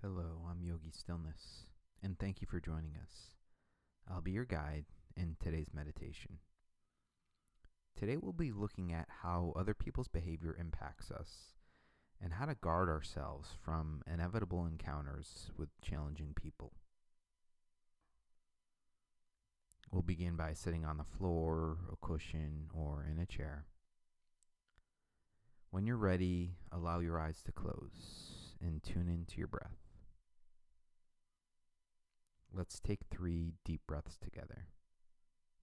Hello, I'm Yogi Stillness, and thank you for joining us. I'll be your guide in today's meditation. Today we'll be looking at how other people's behavior impacts us and how to guard ourselves from inevitable encounters with challenging people. We'll begin by sitting on the floor, a cushion, or in a chair. When you're ready, allow your eyes to close and tune into your breath. Let's take 3 deep breaths together.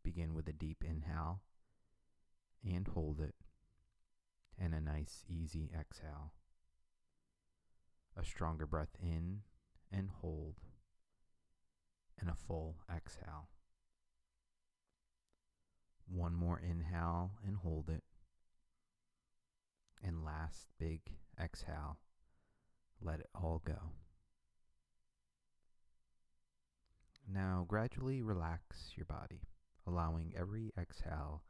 Begin with a deep inhale and hold it, and a nice easy exhale. A stronger breath in and hold, and a full exhale. One more inhale and hold it, and last big exhale. Let it all go. Now gradually relax your body, allowing every exhale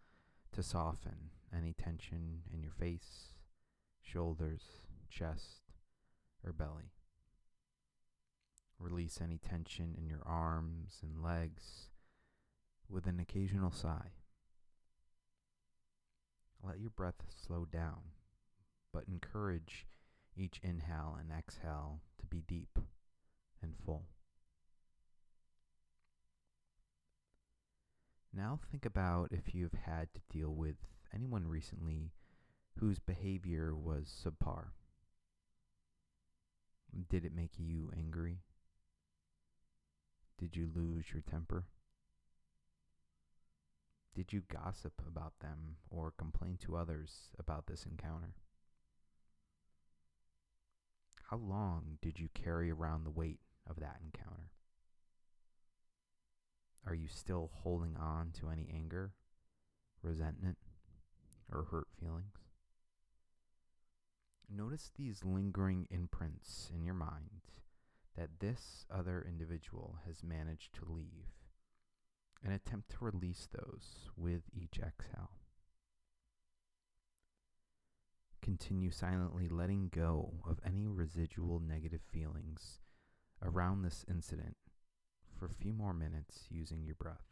to soften any tension in your face, shoulders, chest, or belly. Release any tension in your arms and legs with an occasional sigh. Let your breath slow down, but encourage each inhale and exhale to be deep and full. Now think about if you've had to deal with anyone recently whose behavior was subpar. Did it make you angry? Did you lose your temper? Did you gossip about them or complain to others about this encounter? How long did you carry around the weight of that encounter? Are you still holding on to any anger, resentment, or hurt feelings? Notice these lingering imprints in your mind that this other individual has managed to leave, and attempt to release those with each exhale. Continue silently letting go of any residual negative feelings around this incident for a few more minutes using your breath.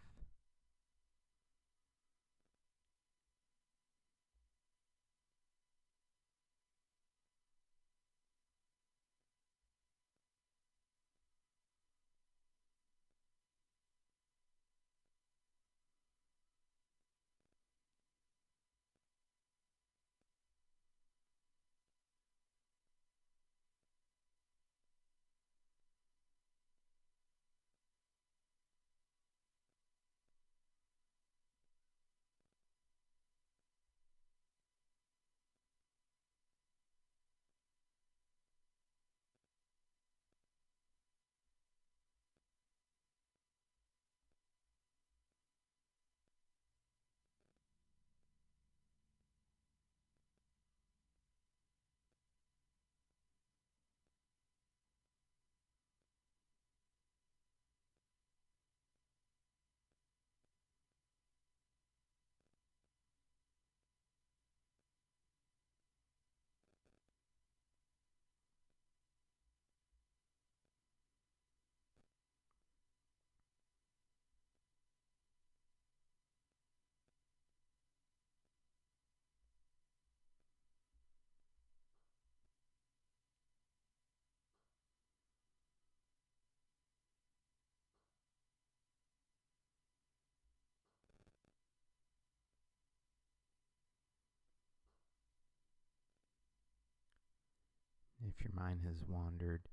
If your mind has wandered,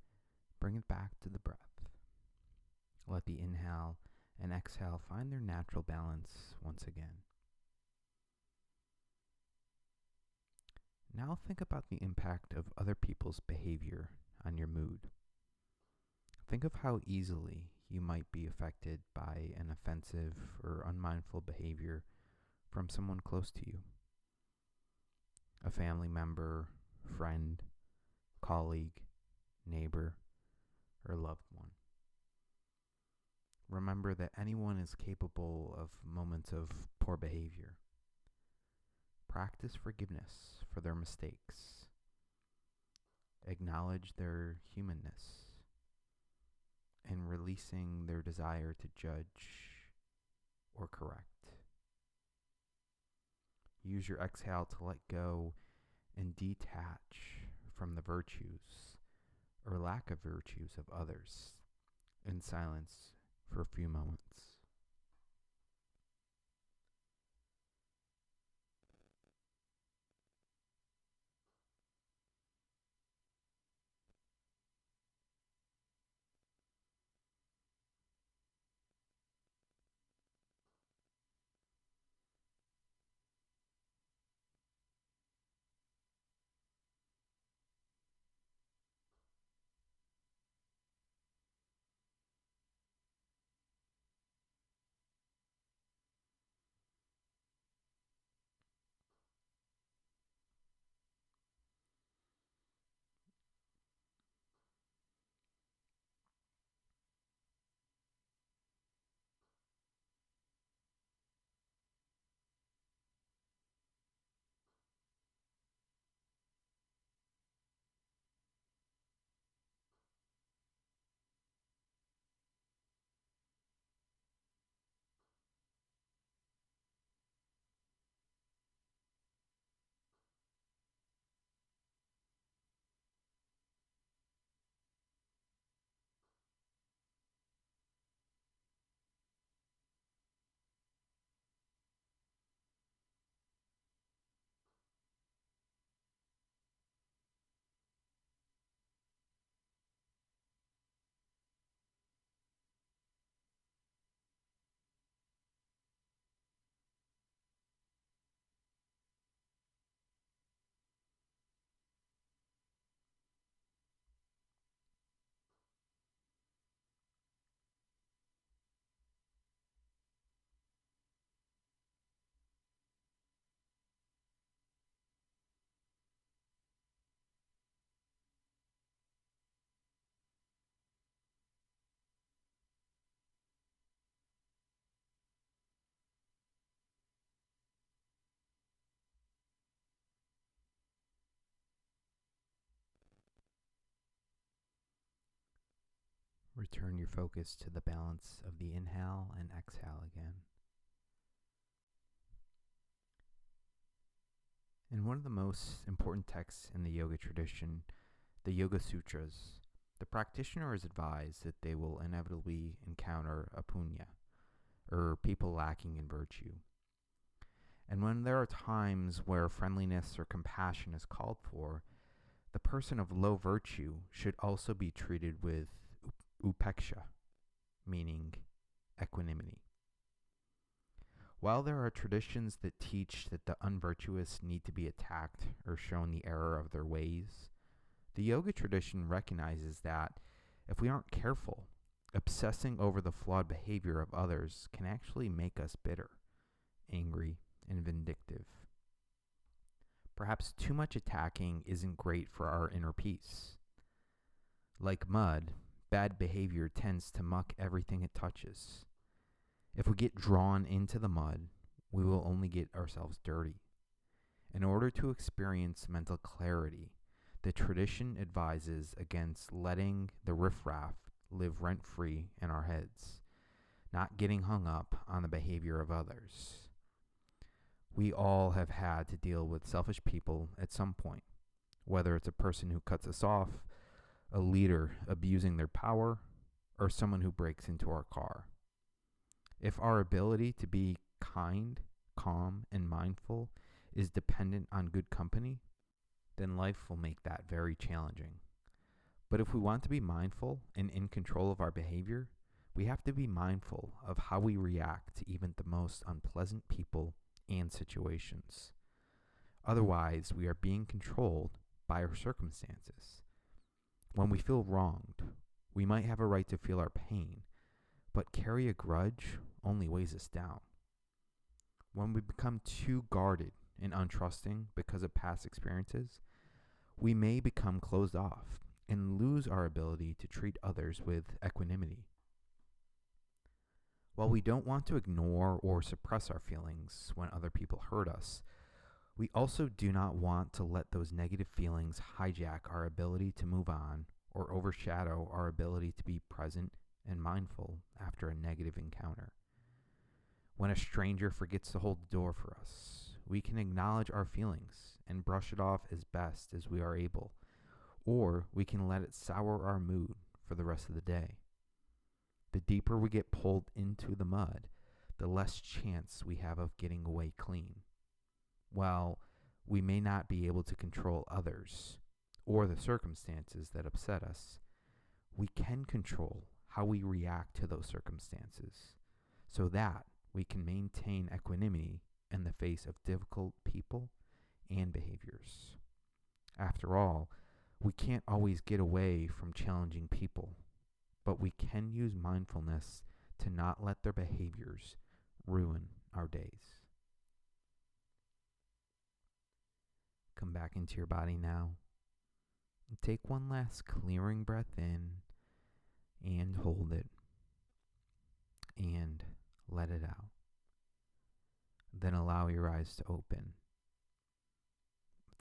bring it back to the breath. Let the inhale and exhale find their natural balance once again. Now think about the impact of other people's behavior on your mood. Think of how easily you might be affected by an offensive or unmindful behavior from someone close to you. A family member, friend, colleague, neighbor, or loved one. Remember that anyone is capable of moments of poor behavior. Practice forgiveness for their mistakes. Acknowledge their humanness and releasing their desire to judge or correct. Use your exhale to let go and detach from the virtues or lack of virtues of others in silence for a few moments. Return your focus to the balance of the inhale and exhale again. In one of the most important texts in the yoga tradition, the Yoga Sutras, the practitioner is advised that they will inevitably encounter apunya, or people lacking in virtue. And when there are times where friendliness or compassion is called for, the person of low virtue should also be treated with upeksha, meaning equanimity. While there are traditions that teach that the unvirtuous need to be attacked or shown the error of their ways, the yoga tradition recognizes that if we aren't careful, obsessing over the flawed behavior of others can actually make us bitter, angry, and vindictive. Perhaps too much attacking isn't great for our inner peace. Like mud, bad behavior tends to muck everything it touches. If we get drawn into the mud, we will only get ourselves dirty. In order to experience mental clarity, the tradition advises against letting the riffraff live rent-free in our heads, not getting hung up on the behavior of others. We all have had to deal with selfish people at some point, whether it's a person who cuts us off, a leader abusing their power, or someone who breaks into our car. If our ability to be kind, calm, and mindful is dependent on good company, then life will make that very challenging. But if we want to be mindful and in control of our behavior, we have to be mindful of how we react to even the most unpleasant people and situations. Otherwise, we are being controlled by our circumstances. When we feel wronged, we might have a right to feel our pain, but carry a grudge only weighs us down. When we become too guarded and untrusting because of past experiences, we may become closed off and lose our ability to treat others with equanimity. While we don't want to ignore or suppress our feelings when other people hurt us, we also do not want to let those negative feelings hijack our ability to move on or overshadow our ability to be present and mindful after a negative encounter. When a stranger forgets to hold the door for us, we can acknowledge our feelings and brush it off as best as we are able, or we can let it sour our mood for the rest of the day. The deeper we get pulled into the mud, the less chance we have of getting away clean. While we may not be able to control others or the circumstances that upset us, we can control how we react to those circumstances so that we can maintain equanimity in the face of difficult people and behaviors. After all, we can't always get away from challenging people, but we can use mindfulness to not let their behaviors ruin our days. Come back into your body now and take one last clearing breath in and hold it and let it out. Then allow your eyes to open.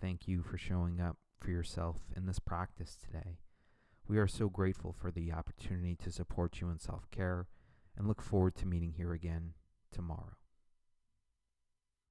Thank you for showing up for yourself in this practice today. We are so grateful for the opportunity to support you in self-care and look forward to meeting here again tomorrow.